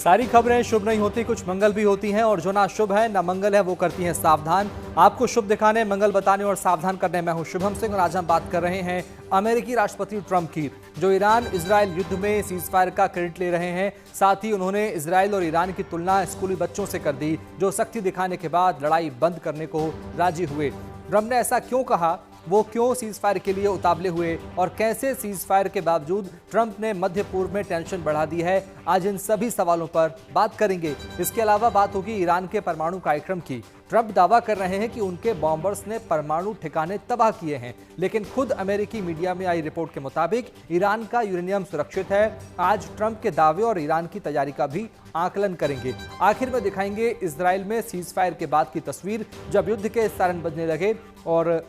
सारी खबरें शुभ नहीं होती, कुछ मंगल भी होती हैं और जो ना शुभ है ना मंगल है वो करती हैं सावधान। आपको शुभ दिखाने, मंगल बताने और सावधान करने मैं हूं शुभम सिंह और आज हम बात कर रहे हैं अमेरिकी राष्ट्रपति ट्रंप की, जो ईरान इजराइल युद्ध में सीजफायर का क्रेडिट ले रहे हैं। साथ ही उन्होंने इजराइल और ईरान की तुलना स्कूली बच्चों से कर दी, जो सख्ती दिखाने के बाद लड़ाई बंद करने को राजी हुए। ट्रंप ने ऐसा क्यों कहा, वो क्यों सीजफायर के लिए उतावले हुए और कैसे सीजफायर के बावजूद ट्रंप ने मध्य पूर्व में टेंशन बढ़ा दी है, आज इन सभी सवालों पर बात करेंगे। इसके अलावा बात होगी ईरान के परमाणु कार्यक्रम की। ट्रंप दावा कर रहे हैं कि उनके बॉम्बर्स ने परमाणु ठिकाने तबाह किए हैं, लेकिन खुद अमेरिकी मीडिया में आई रिपोर्ट के मुताबिक ईरान का यूरेनियम सुरक्षित है। आज ट्रंप के दावे और ईरान की तैयारी का भी आकलन करेंगे। आखिर में दिखाएंगे इजराइल में सीजफायर के बाद की तस्वीर, जब युद्ध के सायरन बजने लगे और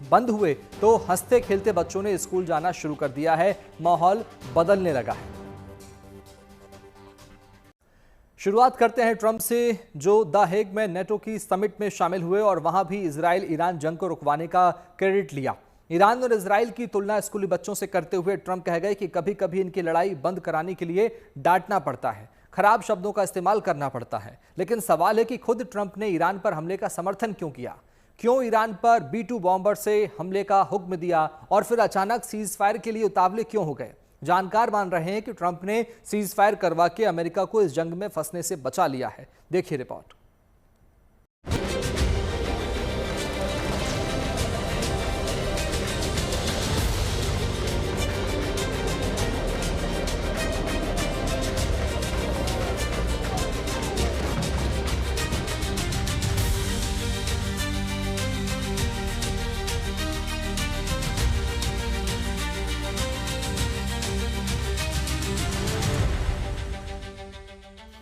बंद हुए तो हंसते खेलते बच्चों ने स्कूल जाना शुरू कर दिया है, माहौल बदलने लगा है। शुरुआत करते हैं ट्रंप से, जो द हेग में नेटो की समिट में शामिल हुए और वहां भी इजराइल ईरान जंग को रुकवाने का क्रेडिट लिया। ईरान और इजराइल की तुलना स्कूली बच्चों से करते हुए ट्रंप कह गए कि कभी कभी इनकी लड़ाई बंद कराने के लिए डांटना पड़ता है, खराब शब्दों का इस्तेमाल करना पड़ता है। लेकिन सवाल है कि खुद ट्रंप ने ईरान पर हमले का समर्थन क्यों किया, क्यों ईरान पर B-2 बॉम्बर से हमले का हुक्म दिया और फिर अचानक सीज फायर के लिए उतावले क्यों हो गए। जानकार मान रहे हैं कि ट्रंप ने सीज फायर करवा के अमेरिका को इस जंग में फंसने से बचा लिया है। देखिए रिपोर्ट।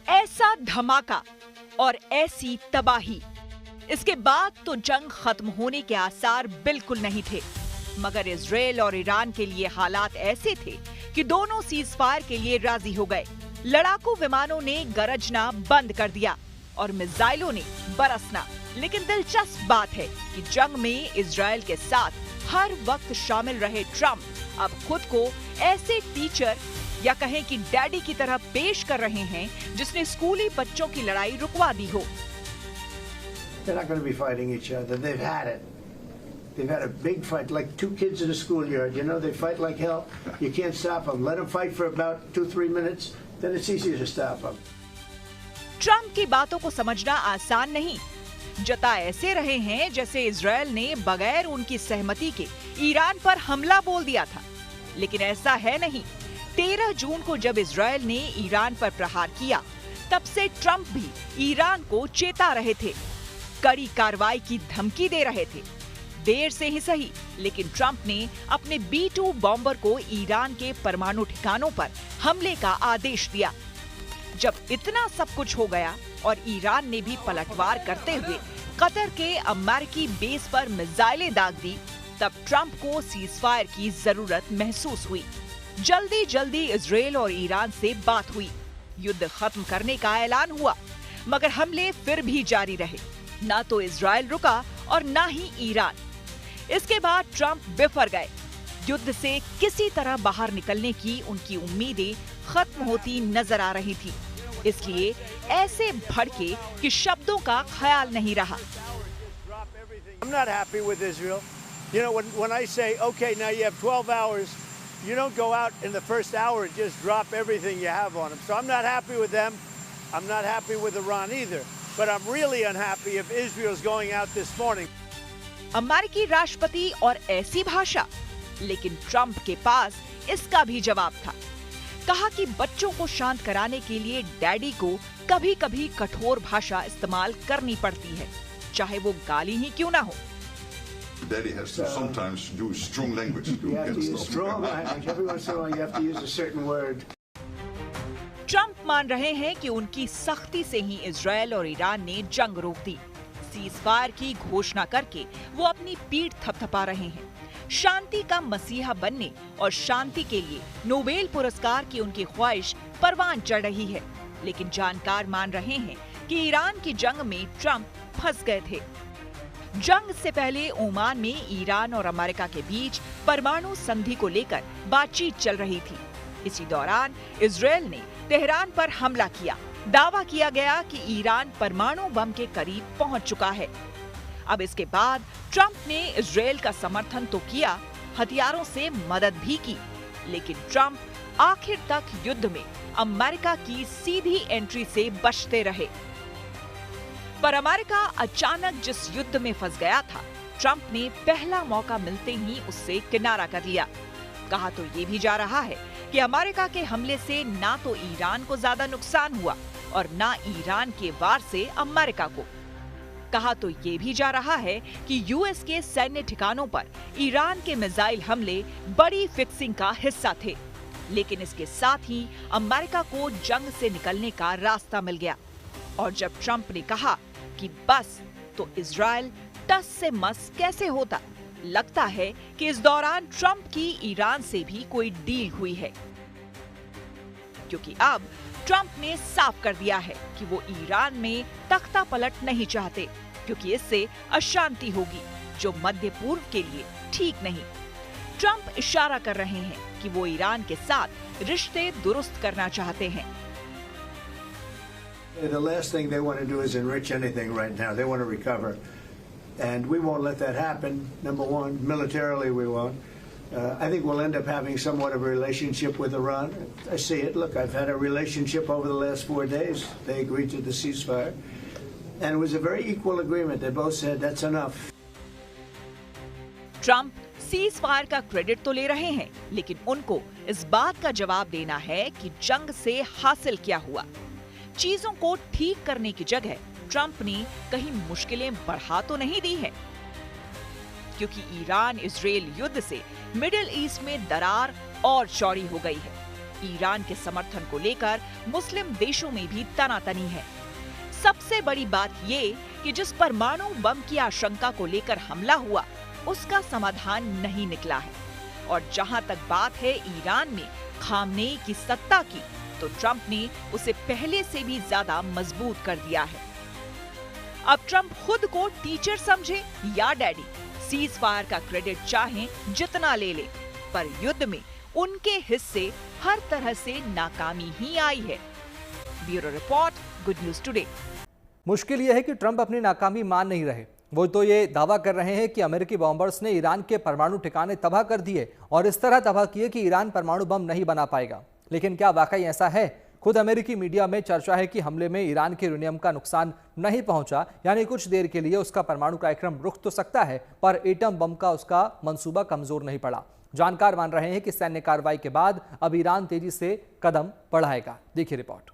ऐसा धमाका और ऐसी तबाही, इसके बाद तो जंग खत्म होने के आसार बिल्कुल नहीं थे। मगर इजराइल और ईरान के लिए हालात ऐसे थे कि दोनों सीजफायर के लिए राजी हो गए। लड़ाकू विमानों ने गरजना बंद कर दिया और मिसाइलों ने बरसना। लेकिन दिलचस्प बात है कि जंग में इजराइल के साथ हर वक्त शामिल रहे ट्रंप अब खुद को ऐसे टीचर या कहें कि डैडी की तरह पेश कर रहे हैं जिसने स्कूली बच्चों की लड़ाई रुकवा दी हो। They're not going to be fighting each other. They've had it. They've had a big fight, like two kids in a schoolyard. You know, they fight like hell. You can't stop them. Let them fight for about 2-3 minutes, then it's easier to stop them. Trump की बातों को समझना आसान नहीं। जता ऐसे रहे हैं जैसे इजराइल ने बगैर उनकी सहमति के ईरान पर हमला बोल दिया था, लेकिन ऐसा है नहीं। 13 जून को जब इजराइल ने ईरान पर प्रहार किया, तब से ट्रंप भी ईरान को चेता रहे थे, कड़ी कार्रवाई की धमकी दे रहे थे। देर से ही सही, लेकिन ट्रंप ने अपने B-2 बॉम्बर को ईरान के परमाणु ठिकानों पर हमले का आदेश दिया। जब इतना सब कुछ हो गया और ईरान ने भी पलटवार करते हुए कतर के अमेरिकी बेस पर मिसाइलें दाग दी, तब ट्रंप को सीजफायर की जरूरत महसूस हुई। जल्दी इजराइल और ईरान से बात हुई, युद्ध खत्म करने का ऐलान हुआ, मगर हमले फिर भी जारी रहे। ना तो इजराइल रुका और ना ही ईरान। इसके बाद ट्रंप बिफर गए। युद्ध से किसी तरह बाहर निकलने की उनकी उम्मीदें खत्म होती नजर आ रही थी, इसलिए ऐसे भड़के कि शब्दों का ख्याल नहीं रहा। I'm not happy with Israel. You know, when I say, okay, now you have 12 hours, you don't go out in the first hour and just drop everything you have on them. So I'm not happy with them. I'm not happy with Iran either. But I'm really unhappy if Israel's going out this morning. अमेरिकी राष्ट्रपति और ऐसी भाषा, लेकिन Trump के पास इसका भी जवाब था। कहा कि बच्चों को शांत कराने के लिए डैडी को कभी-कभी कठोर भाषा इस्तेमाल करनी पड़ती है, चाहे वो गाली ही क्यों ना हो। Daddy has to sometimes use strong language to get stuff. Strong language. Every once in a while, you have to use a certain word. Trump मान रहे हैं कि उनकी सख्ती से ही इजराइल और ईरान ने जंग रोक दी। सीजफायर की घोषणा करके वो अपनी पीठ थपथपा रहे हैं। शांति का मसीहा बनने और शांति के लिए नोबेल पुरस्कार की उनकी ख्वाहिश परवान चढ़ रही है। लेकिन जानकार मान रहे हैं कि ईरान की जंग में ट्रंप फंस गए थे। जंग से पहले ओमान में ईरान और अमेरिका के बीच परमाणु संधि को लेकर बातचीत चल रही थी। इसी दौरान इजरायल ने तेहरान पर हमला किया। दावा किया गया कि ईरान परमाणु बम के करीब पहुंच चुका है। अब इसके बाद ट्रंप ने इजरायल का समर्थन तो किया, हथियारों से मदद भी की, लेकिन ट्रंप आखिर तक युद्ध में अमेरिका की सीधी एंट्री से बचते रहे। पर अमेरिका अचानक जिस युद्ध में फंस गया था, ट्रंप ने पहला मौका मिलते ही उससे किनारा कर लिया। कहा तो ये भी जा रहा है कि अमेरिका के हमले से ना तो ईरान को ज्यादा नुकसान हुआ और ना ईरान के वार से अमेरिका को। कहा तो ये भी जा रहा है कि यूएस के सैन्य ठिकानों पर ईरान के मिसाइल हमले बड़ी फिक्सिंग का हिस्सा थे, लेकिन इसके साथ ही अमेरिका को जंग से निकलने का रास्ता मिल गया। और जब ट्रंप ने कहा कि बस, तो इजरायल टस से मस कैसे होता। लगता है कि इस दौरान ट्रंप की ईरान से भी कोई डील हुई है, क्योंकि अब ट्रंप ने साफ कर दिया है कि वो ईरान में तख्ता पलट नहीं चाहते, क्योंकि इससे अशांति होगी जो मध्य पूर्व के लिए ठीक नहीं। ट्रंप इशारा कर रहे हैं कि वो ईरान के साथ रिश्ते दुरुस्त करना चाहते हैं। The last thing they want to do is enrich anything right now. They want to recover. And we won't let that happen. Number one, militarily we won't. I think we'll end up having somewhat of a relationship with Iran. I see it. Look, I've had a relationship over the last 4 days. They agreed to the ceasefire. And it was a very equal agreement. They both said that's enough. Trump cease fire का credit तो ले रहे हैं, लेकिन उनको इस बात का जवाब देना है कि जंग से हासिल क्या हुआ। चीजों को ठीक करने की जगह ट्रंप ने कहीं मुश्किलें बढ़ा तो नहीं दी है, क्योंकि ईरान इजरायल युद्ध से मिडिल ईस्ट में दरार और चौड़ी हो गई है। ईरान के समर्थन को लेकर मुस्लिम देशों में भी तनातनी है। सबसे बड़ी बात ये कि जिस परमाणु बम की आशंका को लेकर हमला हुआ, उसका समाधान नहीं निकला है। और जहां तक बात है ईरान में खामनेई की सत्ता की, तो ट्रंप ने उसे पहले से भी ज्यादा मजबूत कर दिया है। अब ट्रंप खुद को टीचर समझे या डैडी, सीज फायर का क्रेडिट चाहें जितना ले ले, पर युद्ध में उनके हिस्से हर तरह से नाकामी ही आई है। Bureau report, good news today. मुश्किल यह है कि ट्रंप अपनी नाकामी मान नहीं रहे। वो तो ये दावा कर रहे हैं कि अमेरिकी बॉम्बर्स ने ईरान के परमाणु ठिकाने तबाह कर दिए और इस तरह तबाह किए कि ईरान परमाणु बम नहीं बना पाएगा। लेकिन क्या वाकई ऐसा है? खुद अमेरिकी मीडिया में चर्चा है कि हमले में ईरान के यूरेनियम का नुकसान नहीं पहुंचा, यानी कुछ देर के लिए उसका परमाणु कार्यक्रम रुक तो सकता है, पर एटम बम का उसका मंसूबा कमजोर नहीं पड़ा। जानकार मान रहे हैं कि सैन्य कार्रवाई के बाद अब ईरान तेजी से कदम बढ़ाएगा। देखिए रिपोर्ट।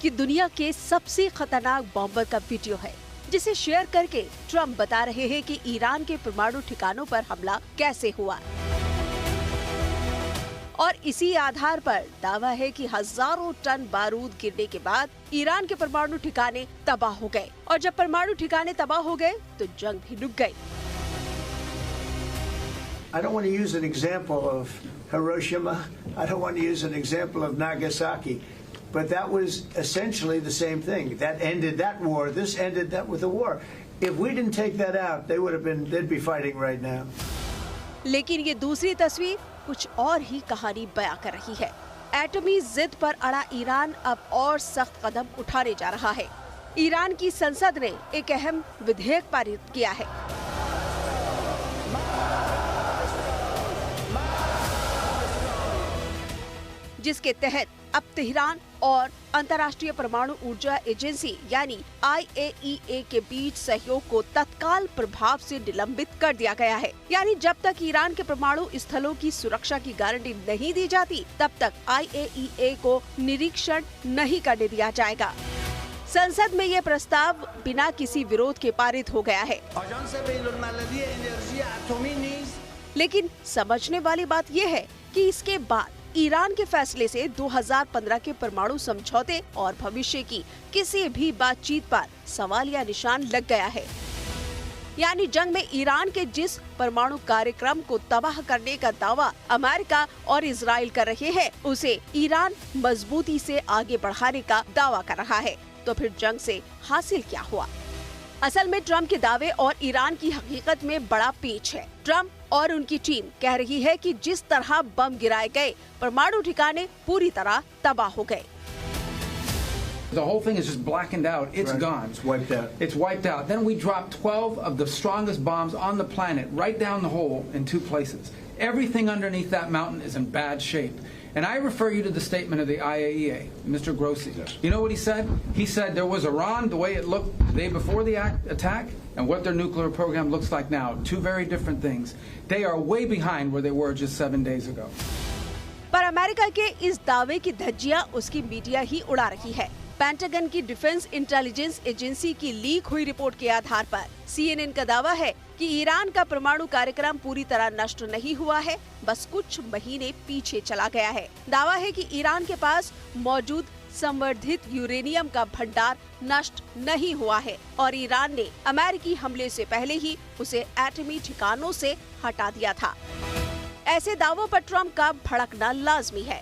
कि दुनिया के सबसे खतरनाक बॉम्बर का वीडियो है, जिसे शेयर करके ट्रंप बता रहे हैं कि ईरान के परमाणु ठिकानों पर हमला कैसे हुआ। और इसी आधार पर दावा है कि हजारों टन बारूद गिरने के बाद ईरान के परमाणु ठिकाने तबाह हो गए, और जब परमाणु ठिकाने तबाह हो गए तो जंग भी रुक गई। I don't want to use an example of Hiroshima. I don't want to use an example of Nagasaki. But that was essentially the same thing. That ended that war. This ended that with the war. If we didn't take that out, they'd be fighting right now. लेकिन ये दूसरी तस्वीर कुछ और ही कहानी बयां कर रही है। एटमी जिद पर अड़ा ईरान अब और सख्त कदम उठाने जा रहा है। ईरान की संसद ने एक अहम विधेयक पारित किया है, जिसके तहत अब तेहरान और अंतर्राष्ट्रीय परमाणु ऊर्जा एजेंसी यानी IAEA के बीच सहयोग को तत्काल प्रभाव से निलंबित कर दिया गया है। यानी जब तक ईरान के परमाणु स्थलों की सुरक्षा की गारंटी नहीं दी जाती, तब तक IAEA को निरीक्षण नहीं करने दिया जाएगा। संसद में ये प्रस्ताव बिना किसी विरोध के पारित हो गया है। लेकिन समझने वाली बात यह है कि इसके बाद ईरान के फैसले से 2015 के परमाणु समझौते और भविष्य की किसी भी बातचीत पर सवालिया निशान लग गया है। यानी जंग में ईरान के जिस परमाणु कार्यक्रम को तबाह करने का दावा अमेरिका और इजराइल कर रहे हैं, उसे ईरान मजबूती से आगे बढ़ाने का दावा कर रहा है। तो फिर जंग से हासिल क्या हुआ? असल में ट्रम्प के दावे और ईरान की हकीकत में बड़ा पेच है। ट्रम्प और उनकी टीम कह रही है कि जिस तरह बम गिराए गए, परमाणु ठिकाने पूरी तरह तबाह हो गए। The whole thing is just blackened out. It's Right. gone. It's wiped out. It's wiped out. Then we dropped 12 of the strongest bombs on the planet right down the hole in 2 places. Everything underneath that mountain is in bad shape. And I refer you to the statement of the IAEA, Mr. Grossi. Yes. You know what he said? He said there was Iran, the way it looked the day before the attack, and what their nuclear program looks like now. 2 very different things. They are way behind where they were just 7 days ago. पर America के इस दावे की धज्जियां उसकी media ही उड़ा रही है। पेंटागन की डिफेंस इंटेलिजेंस एजेंसी की लीक हुई रिपोर्ट के आधार पर CNN का दावा है कि ईरान का परमाणु कार्यक्रम पूरी तरह नष्ट नहीं हुआ है, बस कुछ महीने पीछे चला गया है। दावा है कि ईरान के पास मौजूद संवर्धित यूरेनियम का भंडार नष्ट नहीं हुआ है और ईरान ने अमेरिकी हमले से पहले ही उसे एटमी ठिकानों से हटा दिया था। ऐसे दावों पर ट्रम्प का भड़कना लाजमी है।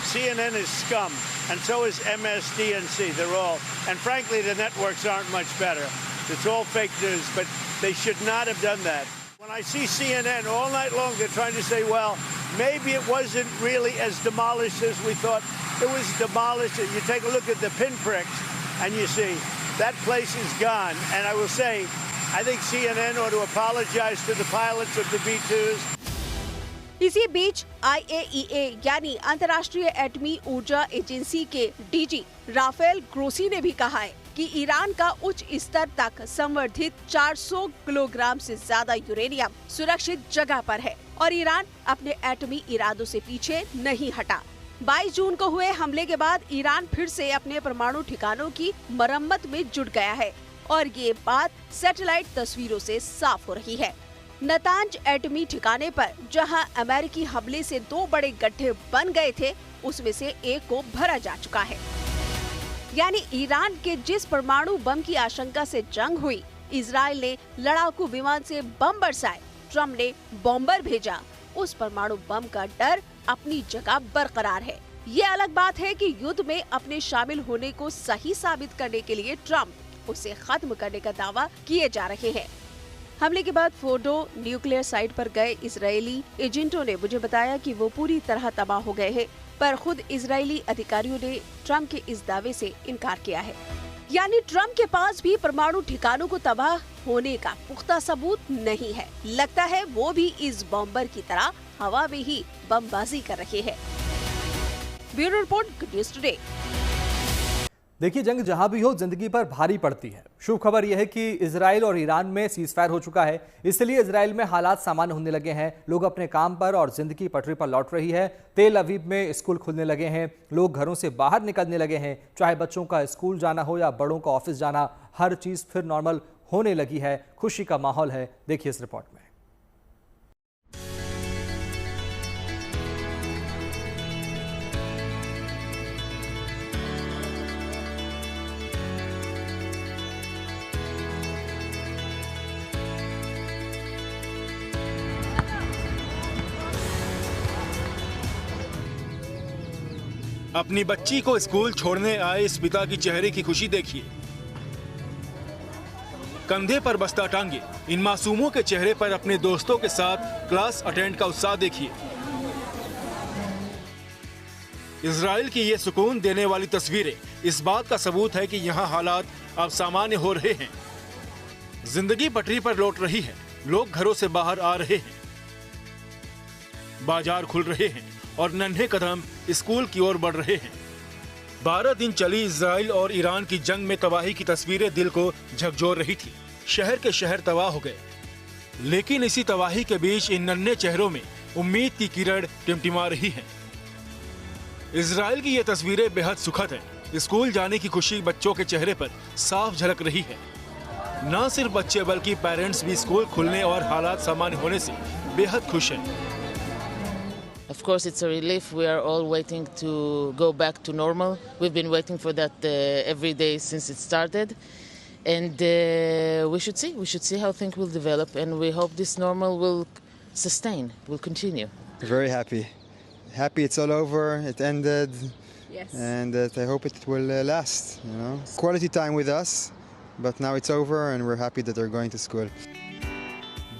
CNN is scum, and so is MSDNC. They're all, and frankly, the networks aren't much better. It's all fake news, but they should not have done that. When I see CNN all night long, they're trying to say, well, maybe it wasn't really as demolished as we thought. It was demolished. You take a look at the pinpricks, and you see that place is gone. And I will say, I think CNN ought to apologize to the pilots of the B-2s. इसी बीच IAEA यानी अंतर्राष्ट्रीय एटमी ऊर्जा agency के DG Rafale Grossi ने भी कहा है कि ईरान का उच्च स्तर तक संवर्धित 400 किलोग्राम से ज्यादा यूरेनियम सुरक्षित जगह पर है और ईरान अपने एटमी इरादों से पीछे नहीं हटा। 22 जून को हुए हमले के बाद ईरान फिर से अपने परमाणु ठिकानों की मरम्मत में जुट गया है और ये बात सैटेलाइट तस्वीरों से साफ हो रही है। नतांज एटमी ठिकाने पर जहां अमेरिकी हमले से 2 बड़े गड्ढे बन गए थे, उसमें से एक को भरा जा चुका है। यानी ईरान के जिस परमाणु बम की आशंका से जंग हुई, इजराइल ने लड़ाकू विमान से बम बरसाए, ट्रम्प ने बॉम्बर भेजा, उस परमाणु बम का डर अपनी जगह बरकरार है। ये अलग बात है कि युद्ध में अपने शामिल होने को सही साबित करने के लिए ट्रम्प उसे खत्म करने का दावा किए जा रहे हैं। हमले के बाद फोर्डो न्यूक्लियर साइट पर गए इजरायली एजेंटों ने मुझे बताया कि वो पूरी तरह तबाह हो गए हैं, पर खुद इजरायली अधिकारियों ने ट्रम्प के इस दावे से इनकार किया है। यानी ट्रम्प के पास भी परमाणु ठिकानों को तबाह होने का पुख्ता सबूत नहीं है। लगता है वो भी इस बॉम्बर की तरह हवा में ही बमबाजी कर रहे हैं। Bureau report, good news today. देखिए, जंग जहां भी हो जिंदगी पर भारी पड़ती है। शुभ खबर यह है कि इजराइल और ईरान में सीजफायर हो चुका है, इसलिए इजराइल में हालात सामान्य होने लगे हैं। लोग अपने काम पर और जिंदगी पटरी पर लौट रही है। तेल अवीव में स्कूल खुलने लगे हैं, लोग घरों से बाहर निकलने लगे हैं। चाहे बच्चों का स्कूल जाना हो या बड़ों का ऑफिस जाना, हर चीज फिर नॉर्मल होने लगी है। खुशी का माहौल है। देखिए इस रिपोर्ट में। अपनी बच्ची को स्कूल छोड़ने आए इस पिता की चेहरे की खुशी देखिए। कंधे पर बस्ता टांगे इन मासूमों के चेहरे पर अपने दोस्तों के साथ क्लास अटेंड का उत्साह देखिए। इजराइल की ये सुकून देने वाली तस्वीरें इस बात का सबूत है कि यहाँ हालात अब सामान्य हो रहे हैं। जिंदगी पटरी पर लौट रही है, लोग घरों से बाहर आ रहे हैं, बाजार खुल रहे हैं और नन्हे कदम स्कूल की ओर बढ़ रहे हैं। 12 दिन चली इजराइल और ईरान की जंग में तबाही की तस्वीरें दिल को झकझोर रही थी। शहर के शहर तबाह हो गए, लेकिन इसी तबाही के बीच इन नन्हे चेहरों में उम्मीद की किरण टिमटिमा रही है। इजराइल की ये तस्वीरें बेहद सुखद हैं। स्कूल जाने की खुशी बच्चों के चेहरे पर साफ झलक रही है। न सिर्फ बच्चे बल्कि पेरेंट्स भी स्कूल खुलने और हालात सामान्य होने से बेहद खुश हैं। Of course, it's a relief. We are all waiting to go back to normal. We've been waiting for that every day since it started. And we should see how things will develop. And we hope this normal will sustain, will continue. Very happy. Happy it's all over, it ended. Yes. And I hope it will last, you know. Quality time with us, but now it's over and we're happy that they're going to school.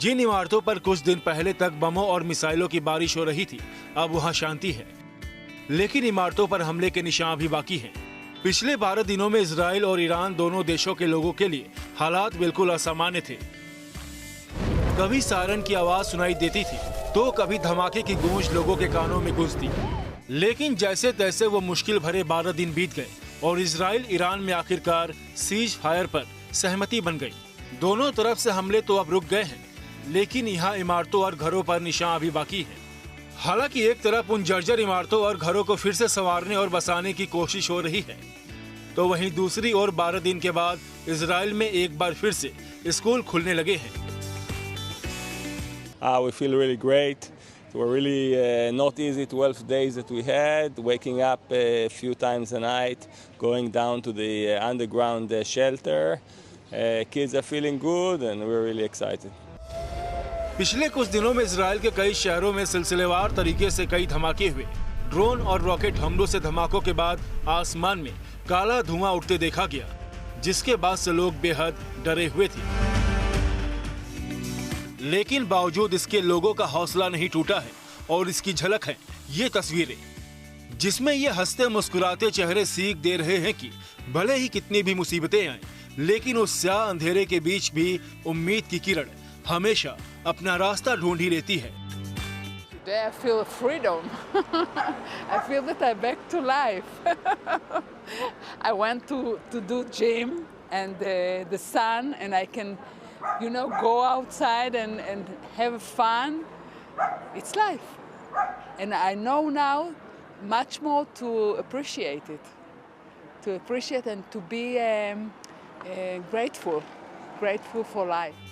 जिन इमारतों पर कुछ दिन पहले तक बमों और मिसाइलों की बारिश हो रही थी, अब वहां शांति है। लेकिन इमारतों पर हमले के निशान भी बाकी हैं। पिछले 12 दिनों में इजराइल और ईरान दोनों देशों के लोगों के लिए हालात बिल्कुल असामान्य थे। कभी सायरन की आवाज सुनाई देती थी, तो कभी धमाके की गूंज लोगों के कानों में गूंजती। लेकिन जैसे तैसे वो मुश्किल भरे 12 दिन बीत गए और इजराइल ईरान में आखिरकार सीज फायर पर सहमति बन गई। दोनों तरफ से हमले तो अब रुक गए हैं, लेकिन यहाँ इमारतों और घरों पर निशान अभी बाकी हैं। हालांकि एक तरफ उन जर्जर इमारतों और घरों को फिर से संवारने और बसाने की कोशिश हो रही है, तो वहीं दूसरी ओर 12 दिन के बाद इजराइल में एक बार फिर से स्कूल खुलने लगे हैं। We feel really great. It were really not easy 12 days that we had, waking up a few times a night, going down to the underground shelter. Kids are feeling good and we're really excited. पिछले कुछ दिनों में Israel के कई शहरों में सिलसिलेवार तरीके से कई धमाके हुए। ड्रोन और रॉकेट हमलों से धमाकों के बाद आसमान में काला धुआं उठते देखा गया, जिसके बाद से लोग बेहद डरे हुए थे। लेकिन बावजूद इसके लोगों का हौसला नहीं टूटा है और इसकी झलक है ये तस्वीरें, जिसमें ये हंसते मुस्कुराते चेहरे सीख दे रहे हैं कि भले ही कितनी भी मुसीबतें आए, लेकिन उस स्याह अंधेरे के बीच भी उम्मीद की किरण हमेशा अपना रास्ता ढूंढ ही लेती है। Today I feel freedom. I feel that I'm back to life. I went to do gym and the sun, and I can, you know, go outside and have fun. It's life. And I know now much more to appreciate it. To appreciate and to be grateful for life.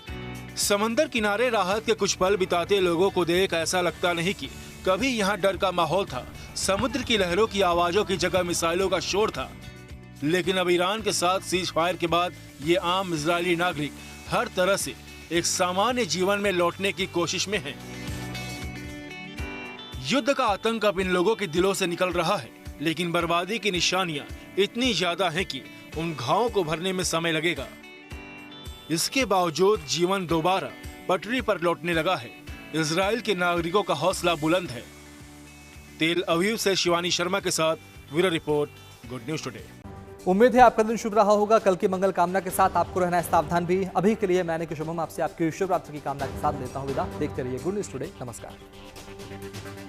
समंदर किनारे राहत के कुछ पल बिताते लोगों को देख ऐसा लगता नहीं कि कभी यहाँ डर का माहौल था। समुद्र की लहरों की आवाजों की जगह मिसाइलों का शोर था। लेकिन अब ईरान के साथ सीज फायर के बाद ये आम इजरायली नागरिक हर तरह से एक सामान्य जीवन में लौटने की कोशिश में हैं। युद्ध का आतंक अब इन लोगों के दिलों से निकल रहा है, लेकिन बर्बादी की निशानियां इतनी ज्यादा हैं कि उन घावों को भरने में समय लगेगा। इसके बावजूद जीवन दोबारा पटरी पर लौटने लगा है। इजराइल के नागरिकों का हौसला बुलंद है। तेल अवीव से शिवानी शर्मा के साथ bureau report, good news today. उम्मीद है आपका दिन शुभ रहा होगा। कल की मंगल कामना के साथ आपको रहना है सावधान भी। अभी के लिए मैंने शुभम आपसे आपकी शुभ रात्रि की कामना के साथ लेता हूं विदा। देखते रहिए गुड न्यूज टुडे। नमस्कार।